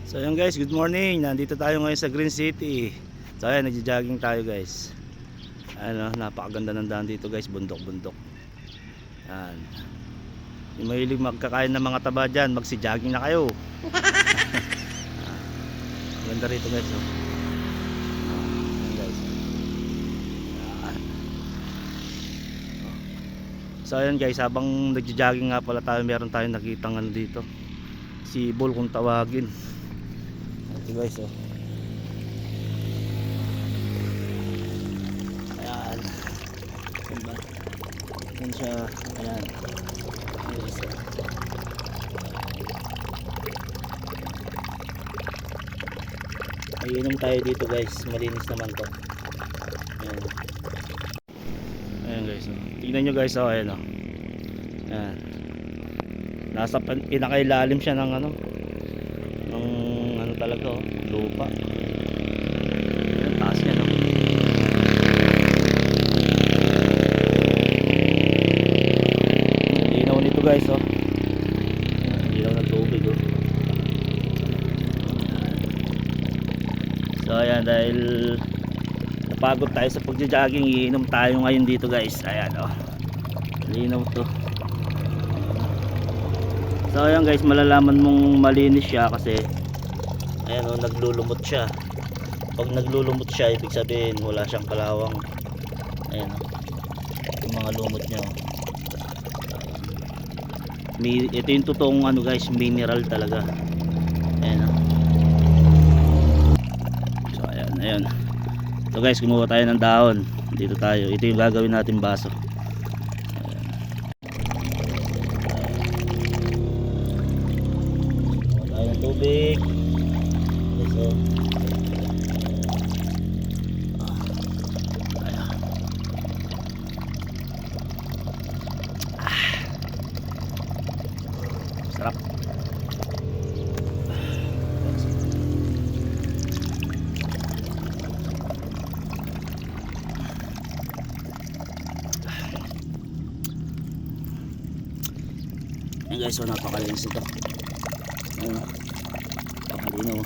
So ayun guys, good morning. Nandito tayo ngayon sa Green City. So ayan, nagja-jogging tayo guys. Ano, napakaganda ng daan dito guys, bundok-bundok. Yan. Yung mahilig magkakain ng mga taba dyan, magsi-jogging na kayo. Ganda rito guys, oh. Ayan, guys. Yan. So ayan guys, habang nagja-jogging nga pala tayo, meron tayong nakitang ano dito. Si Bull kung tawagin. Ito guys, oh. Ayan. Diba? Ayan siya. Ayan. Guys, oh. Iinom tayo dito guys. Malinis naman to. Ayan. Ayan guys, oh. Tignan nyo guys, oh. Ayan, oh. Ayan. Nasa pinakailalim siya ng ano. Ng ano talaga, oh. Lupa. Ayan, taas niya, no. Linaw nito guys, oh. Linaw ng tubig, oh. So ayan, dahil napagod tayo sa pagja-jogging, iinom tayo ngayon dito guys. Ayan, oh. Linaw to. So ayan guys, malalaman mong malinis siya kasi ayan, oh, naglulumot siya. Pag naglulumot siya, ibig sabihin wala siyang kalawang. Ayan, oh. Yung mga lumot niya, oh. Ito yung totoong ano guys, mineral talaga. Ayan, oh. So ayan, ayan. So guys, kumuha tayo ng dahon. Dito tayo. Ito yung gagawin natin baso. Ayan. Kumuha tayo ng tubig. So sarap. Ayan guys, so napakalinis ito. Ayan, napakalinaw.